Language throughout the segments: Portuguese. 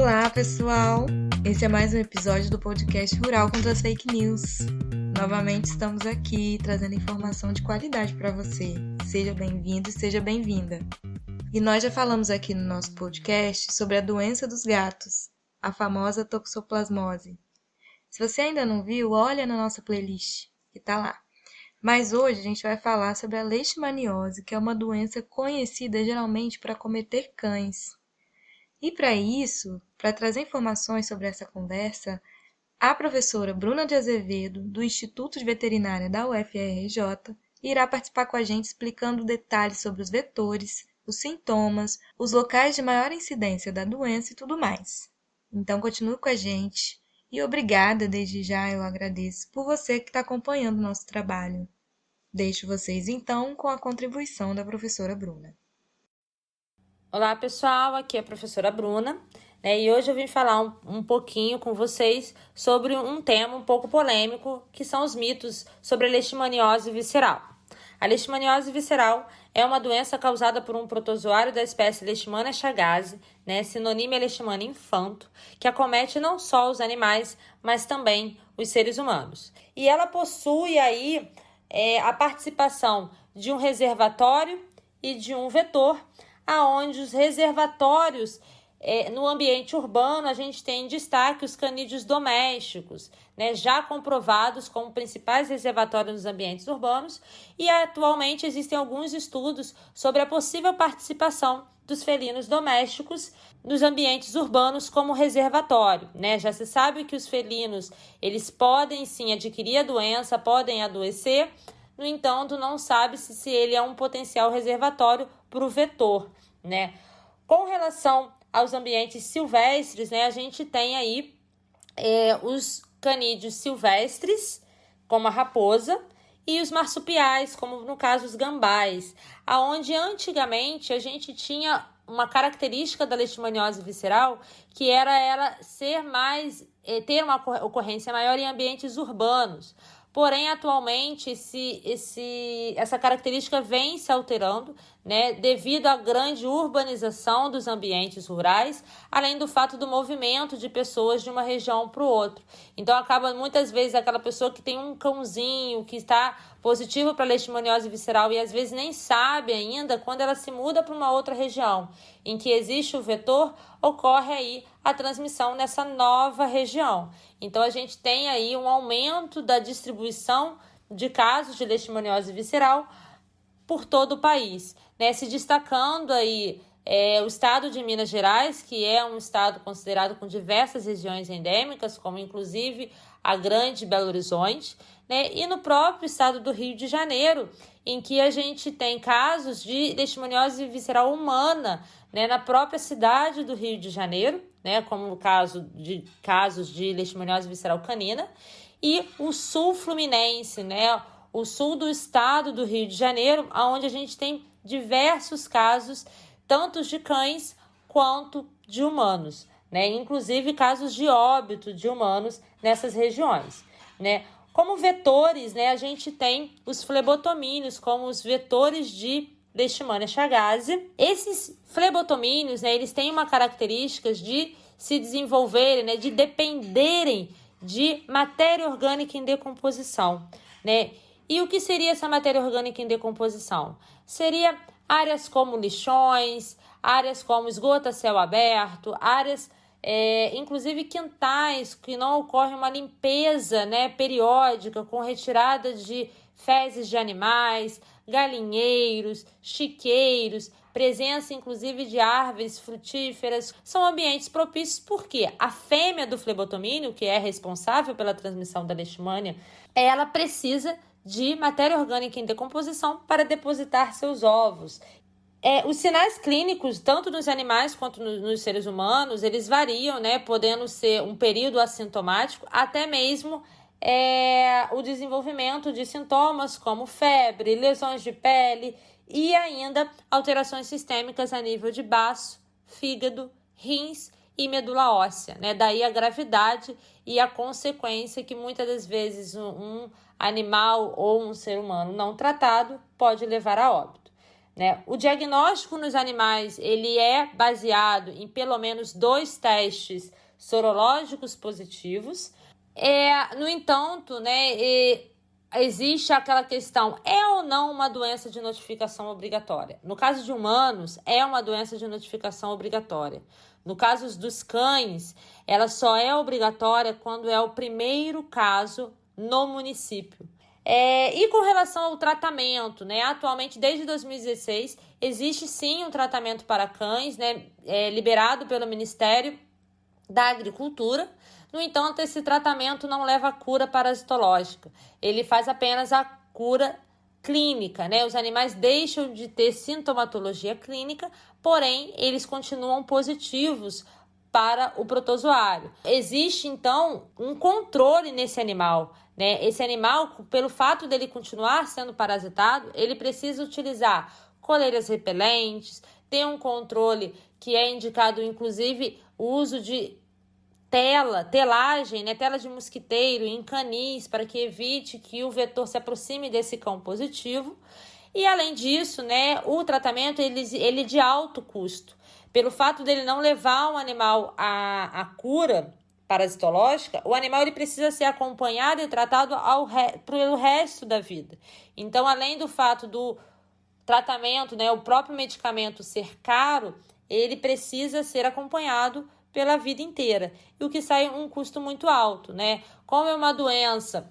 Olá, pessoal! Esse é mais um episódio do podcast Rural contra as Fake News. Novamente estamos aqui trazendo informação de qualidade para você. Seja bem-vindo e seja bem-vinda. E nós já falamos aqui no nosso podcast sobre a doença dos gatos, a famosa toxoplasmose. Se você ainda não viu, olha na nossa playlist, que tá lá. Mas hoje a gente vai falar sobre a leishmaniose, que é uma doença conhecida geralmente para acometer cães. E para isso, para trazer informações sobre essa conversa, a professora Bruna de Azevedo, do Instituto de Veterinária da UFRJ, irá participar com a gente explicando detalhes sobre os vetores, os sintomas, os locais de maior incidência da doença e tudo mais. Então continue com a gente e obrigada, desde já eu agradeço por você que está acompanhando o nosso trabalho. Deixo vocês então com a contribuição da professora Bruna. Olá pessoal, aqui é a professora Bruna, e hoje eu vim falar um pouquinho com vocês sobre um tema um pouco polêmico, que são os mitos sobre a leishmaniose visceral. A leishmaniose visceral é uma doença causada por um protozoário da espécie Leishmania chagas, sinônimo Leishmania infanto, que acomete não só os animais, mas também os seres humanos. E ela possui aí a participação de um reservatório e de um vetor, aonde os reservatórios, no ambiente urbano, a gente tem em destaque os canídeos domésticos, já comprovados como principais reservatórios nos ambientes urbanos, e atualmente existem alguns estudos sobre a possível participação dos felinos domésticos nos ambientes urbanos como reservatório. Já se sabe que os felinos eles podem sim adquirir a doença, podem adoecer. No entanto, não sabe-se se ele é um potencial reservatório para o vetor, Com relação aos ambientes silvestres, a gente tem aí os canídeos silvestres, como a raposa, e os marsupiais, como no caso os gambás, aonde antigamente a gente tinha uma característica da leishmaniose visceral, que era ela ter uma ocorrência maior em ambientes urbanos. Porém, atualmente, essa característica vem se alterando, devido à grande urbanização dos ambientes rurais, além do fato do movimento de pessoas de uma região para o outro. Então, acaba muitas vezes aquela pessoa que tem um cãozinho que está positivo para a leishmaniose visceral e às vezes nem sabe ainda, quando ela se muda para uma outra região em que existe o vetor, ocorre aí a transmissão nessa nova região. Então, a gente tem aí um aumento da distribuição de casos de leishmaniose visceral por todo o país, se destacando aí o estado de Minas Gerais, que é um estado considerado com diversas regiões endêmicas, como inclusive a Grande Belo Horizonte, e no próprio estado do Rio de Janeiro, em que a gente tem casos de leishmaniose visceral humana, na própria cidade do Rio de Janeiro, como no caso de casos de leishmaniose visceral canina, e o sul fluminense, o sul do estado do Rio de Janeiro, onde a gente tem diversos casos, tanto de cães quanto de humanos, inclusive casos de óbito de humanos nessas regiões, Como vetores, a gente tem os flebotomínios, como os vetores de Leishmania chagas. Esses flebotomínios, eles têm uma característica de se desenvolverem, de dependerem de matéria orgânica em decomposição, E o que seria essa matéria orgânica em decomposição? Seria áreas como lixões, áreas como esgoto a céu aberto, áreas, inclusive quintais, que não ocorre uma limpeza, periódica, com retirada de fezes de animais, galinheiros, chiqueiros, presença inclusive de árvores frutíferas. São ambientes propícios porque a fêmea do flebotomínio, que é responsável pela transmissão da leishmania, ela precisa de matéria orgânica em decomposição para depositar seus ovos. Os sinais clínicos, tanto nos animais quanto nos seres humanos, eles variam, podendo ser um período assintomático, até mesmo o desenvolvimento de sintomas como febre, lesões de pele e ainda alterações sistêmicas a nível de baço, fígado, rins e medula óssea, Daí a gravidade e a consequência que muitas das vezes um animal ou um ser humano não tratado pode levar a óbito, né? O diagnóstico nos animais ele é baseado em pelo menos 2 testes sorológicos positivos. No entanto, né, existe aquela questão, é ou não uma doença de notificação obrigatória? No caso de humanos, é uma doença de notificação obrigatória. No caso dos cães, ela só é obrigatória quando é o primeiro caso no município. E com relação ao tratamento, né? Atualmente, desde 2016, existe sim um tratamento para cães, né? Liberado pelo Ministério da Agricultura. No entanto, esse tratamento não leva a cura parasitológica. Ele faz apenas a cura clínica, né? Os animais deixam de ter sintomatologia clínica, porém, eles continuam positivos para o protozoário. Existe, então, um controle nesse animal, né? Esse animal, pelo fato dele continuar sendo parasitado, ele precisa utilizar coleiras repelentes, tem um controle que é indicado, inclusive, o uso de telagem, né, tela de mosquiteiro em canis para que evite que o vetor se aproxime desse cão positivo. E além disso, né, o tratamento ele é de alto custo. Pelo fato dele não levar o animal à cura parasitológica, o animal ele precisa ser acompanhado e tratado pelo resto da vida. Então, além do fato do tratamento, né, o próprio medicamento ser caro, ele precisa ser acompanhado pela vida inteira, e o que sai um custo muito alto, né? Como é uma doença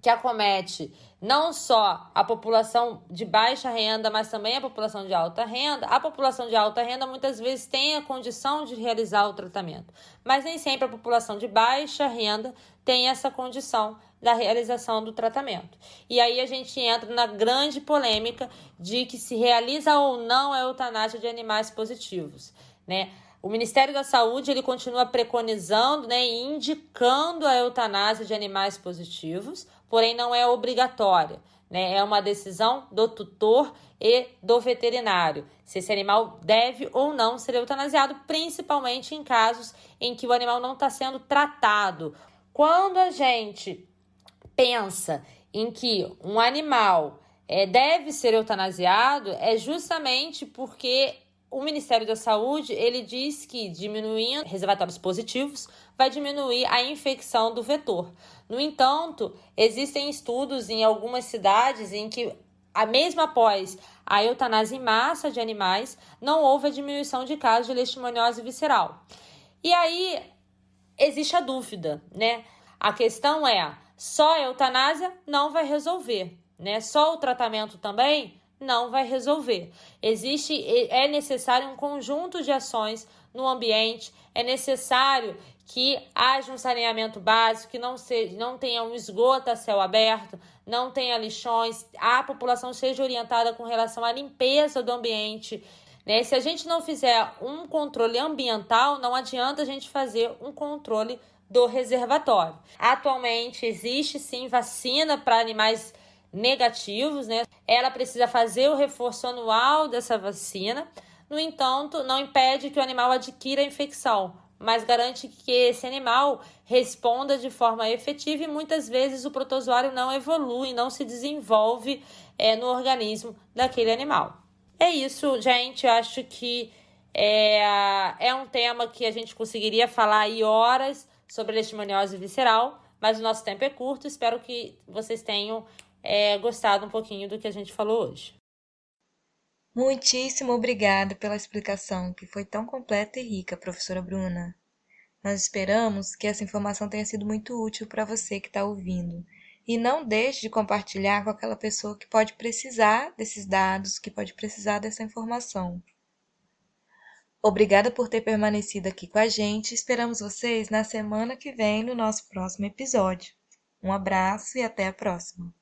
que acomete não só a população de baixa renda, mas também a população de alta renda, a população de alta renda muitas vezes tem a condição de realizar o tratamento, mas nem sempre a população de baixa renda tem essa condição da realização do tratamento. E aí a gente entra na grande polêmica de que se realiza ou não a eutanásia de animais positivos, né? O Ministério da Saúde ele continua preconizando, né, e indicando a eutanásia de animais positivos, porém não é obrigatória, né? É uma decisão do tutor e do veterinário, se esse animal deve ou não ser eutanasiado, principalmente em casos em que o animal não está sendo tratado. Quando a gente pensa em que um animal deve ser eutanasiado, é justamente porque o Ministério da Saúde ele diz que diminuindo reservatórios positivos vai diminuir a infecção do vetor. No entanto, existem estudos em algumas cidades em que, mesmo após a eutanásia em massa de animais, não houve a diminuição de casos de leishmaniose visceral. E aí existe a dúvida, né? A questão é, só a eutanásia não vai resolver, né? Só o tratamento também não vai resolver. É necessário um conjunto de ações no ambiente, é necessário que haja um saneamento básico, que não tenha um esgoto a céu aberto, não tenha lixões, a população seja orientada com relação à limpeza do ambiente, né? Se a gente não fizer um controle ambiental, não adianta a gente fazer um controle do reservatório. Atualmente existe sim vacina para animais negativos, né? Ela precisa fazer o reforço anual dessa vacina. No entanto, não impede que o animal adquira a infecção, mas garante que esse animal responda de forma efetiva e muitas vezes o protozoário não evolui, não se desenvolve no organismo daquele animal. É isso, gente. Eu acho que é um tema que a gente conseguiria falar aí horas sobre leishmaniose visceral, mas o nosso tempo é curto. Espero que vocês tenham gostado um pouquinho do que a gente falou hoje. Muitíssimo obrigada pela explicação, que foi tão completa e rica, professora Bruna. Nós esperamos que essa informação tenha sido muito útil para você que está ouvindo. E não deixe de compartilhar com aquela pessoa que pode precisar desses dados, que pode precisar dessa informação. Obrigada por ter permanecido aqui com a gente. Esperamos vocês na semana que vem no nosso próximo episódio. Um abraço e até a próxima.